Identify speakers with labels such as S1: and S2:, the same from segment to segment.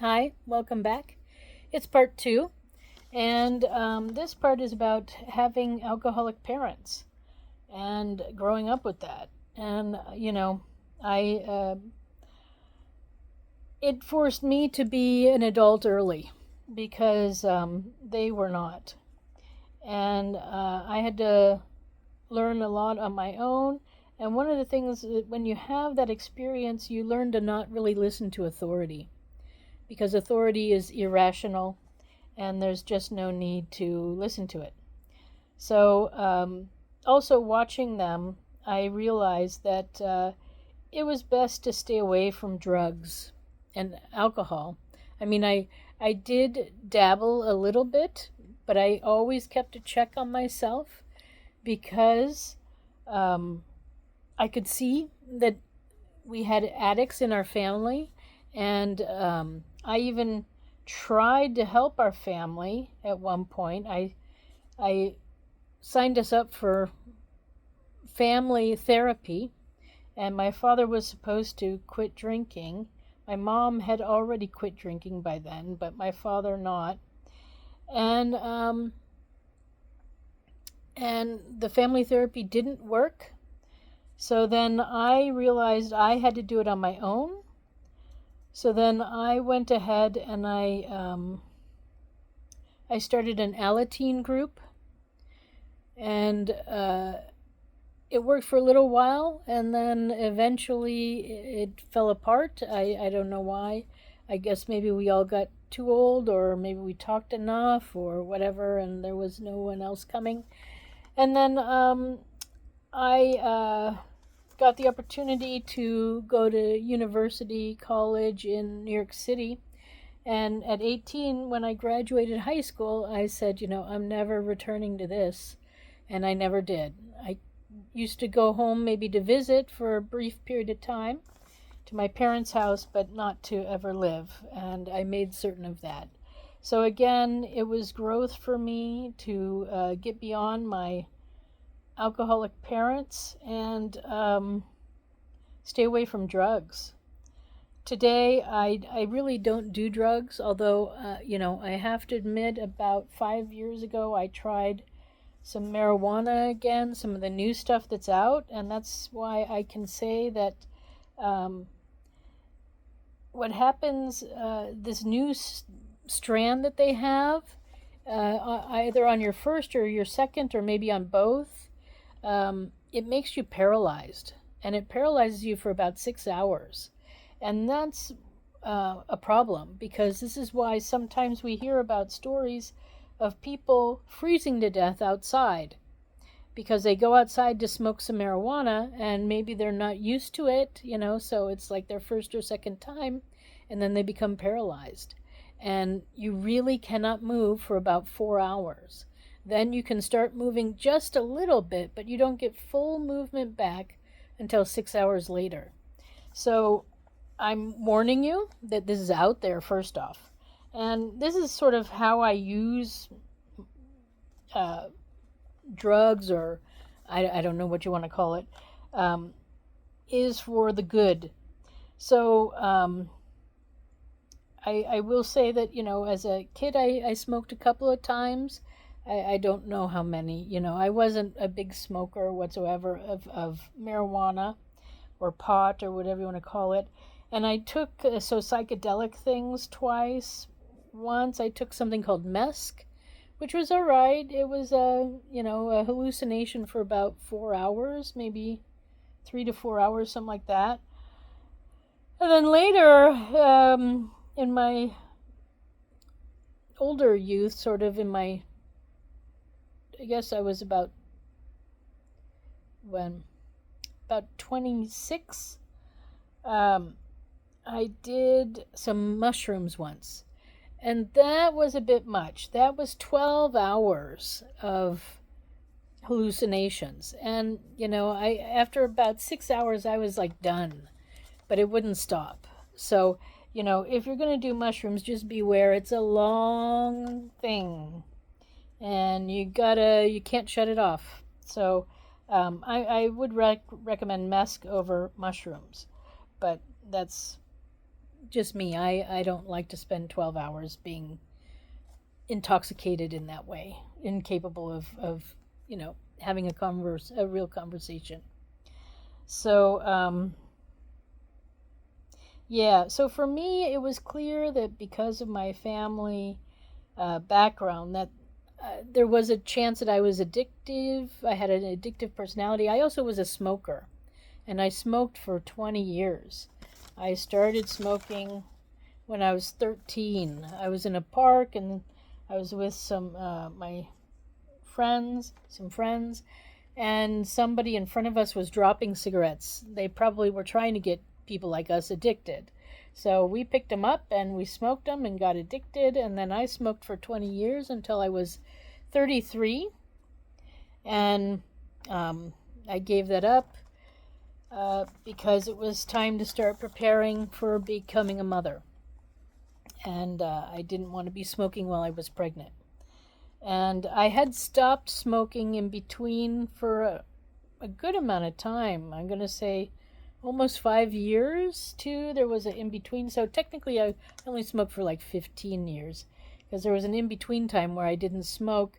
S1: Hi, welcome back. It's part two, and this part is about having alcoholic parents and growing up with that. And I it forced me to be an adult early because they were not, and I had to learn a lot on my own. And one of the things that when you have that experience, you learn to not really listen to authority because authority is irrational and there's just no need to listen to it. So, also watching them, I realized that it was best to stay away from drugs and alcohol. I mean, I did dabble a little bit, but I always kept a check on myself because um, I could see that we had addicts in our family, and I even tried to help our family at one point. I signed us up for family therapy, and my father was supposed to quit drinking. My mom had already quit drinking by then, but my father not. And and the family therapy didn't work. So then I realized I had to do it on my own. So then I went ahead and I started an Alateen group, and it worked for a little while, and then eventually it fell apart. I don't know why. I guess maybe we all got too old, or maybe we talked enough, or whatever, and there was no one else coming. And then I got the opportunity to go to university, college in New York City. And at 18, when I graduated high school, I said, I'm never returning to this. And I never did. I used to go home maybe to visit for a brief period of time to my parents' house, but not to ever live. And I made certain of that. So again, it was growth for me to get beyond my alcoholic parents and stay away from drugs. Today, I really don't do drugs, although, I have to admit about 5 years ago I tried some marijuana again, some of the new stuff that's out, and that's why I can say that what happens, this new strand that they have, either on your first or your second, or maybe on both, it makes you paralyzed, and it paralyzes you for about 6 hours. And that's a problem because this is why sometimes we hear about stories of people freezing to death outside because they go outside to smoke some marijuana and maybe they're not used to it, so it's like their first or second time, and then they become paralyzed. And you really cannot move for about 4 hours. Then you can start moving just a little bit, but you don't get full movement back until 6 hours later. So I'm warning you that this is out there, first off. And this is sort of how I use uh, drugs, or I don't know what you want to call it, is for the good. So I will say that, as a kid, I smoked a couple of times. I don't know how many. I wasn't a big smoker whatsoever of marijuana or pot or whatever you want to call it. And I took psychedelic things twice. Once I took something called mesk, which was all right. It was a hallucination for about 4 hours, maybe 3 to 4 hours, something like that. And then later, in my older youth, sort of I guess I was about 26. I did some mushrooms once, and that was a bit much. That was 12 hours of hallucinations. And, I after about 6 hours, I was like done, but it wouldn't stop. So, if you're going to do mushrooms, just beware. It's a long thing, and you can't shut it off. So, I would recommend mesk over mushrooms, but that's just me. I don't like to spend 12 hours being intoxicated in that way, incapable of having a real conversation. So yeah, so for me, it was clear that because of my family background, that there was a chance that I was addictive. I had an addictive personality. I also was a smoker, and I smoked for 20 years. I started smoking when I was 13. I was in a park, and I was with my some friends, and somebody in front of us was dropping cigarettes. They probably were trying to get people like us addicted. So we picked them up and we smoked them and got addicted. And then I smoked for 20 years until I was 33. And I gave that up because it was time to start preparing for becoming a mother. And I didn't want to be smoking while I was pregnant. And I had stopped smoking in between for a good amount of time. I'm going to say almost 5 years, too. There was an in-between. So technically, I only smoked for like 15 years because there was an in-between time where I didn't smoke.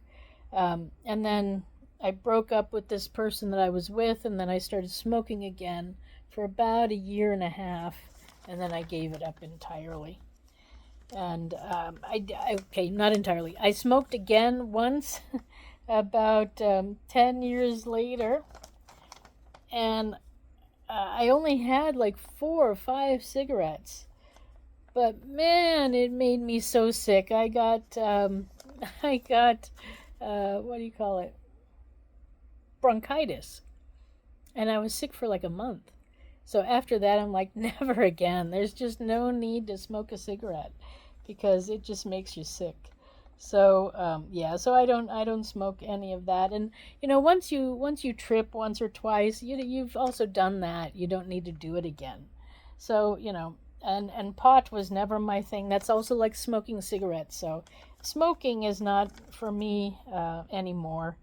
S1: And then I broke up with this person that I was with, and then I started smoking again for about a year and a half, and then I gave it up entirely. And okay, not entirely. I smoked again once about 10 years later, and I only had like 4 or 5 cigarettes. But man, it made me so sick. I got what do you call it? Bronchitis. And I was sick for like a month. So after that, I'm like, never again. There's just no need to smoke a cigarette because it just makes you sick. So yeah, so I don't smoke any of that. And once you trip once or twice, you've also done that. You don't need to do it again. So and pot was never my thing. That's also like smoking cigarettes. So smoking is not for me anymore.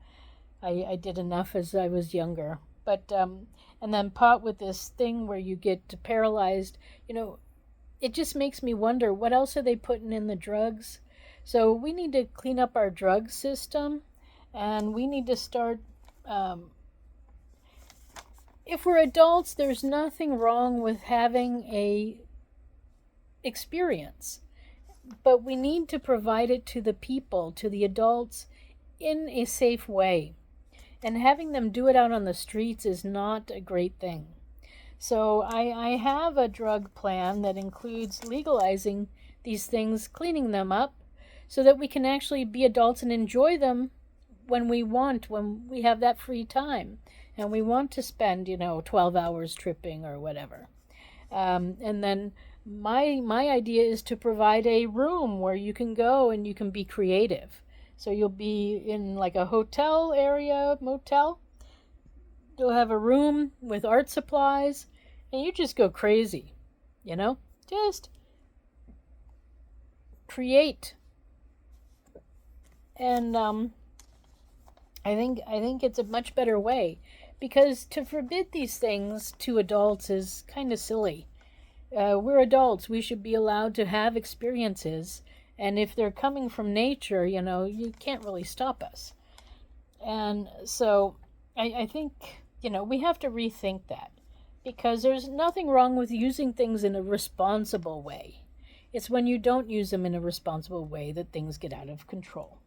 S1: I did enough as I was younger. But and then pot with this thing where you get paralyzed, it just makes me wonder what else are they putting in the drugs. So we need to clean up our drug system, and we need to start. If we're adults, there's nothing wrong with having a experience, but we need to provide it to the people, to the adults, in a safe way. And having them do it out on the streets is not a great thing. So I have a drug plan that includes legalizing these things, cleaning them up, so that we can actually be adults and enjoy them when we want, when we have that free time. And we want to spend, 12 hours tripping or whatever. And then my idea is to provide a room where you can go and you can be creative. So you'll be in like a hotel area, motel. You'll have a room with art supplies, and you just go crazy, just create. And I think it's a much better way, because to forbid these things to adults is kind of silly. We're adults. We should be allowed to have experiences. And if they're coming from nature, you can't really stop us. And so I think, we have to rethink that, because there's nothing wrong with using things in a responsible way. It's when you don't use them in a responsible way that things get out of control.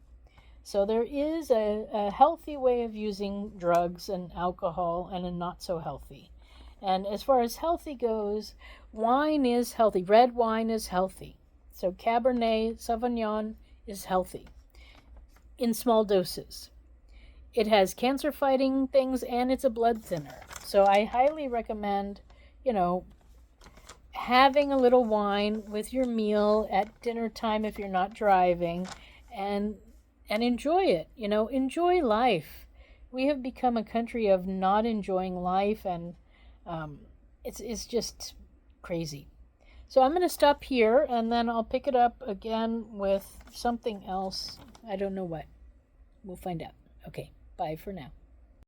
S1: So there is a healthy way of using drugs and alcohol, and a not so healthy. And as far as healthy goes, wine is healthy. Red wine is healthy. So Cabernet Sauvignon is healthy in small doses. It has cancer-fighting things, and it's a blood thinner. So I highly recommend, having a little wine with your meal at dinner time if you're not driving, and enjoy it. Enjoy life. We have become a country of not enjoying life, and it's just crazy. So I'm going to stop here, and then I'll pick it up again with something else. I don't know what. We'll find out. Okay, bye for now.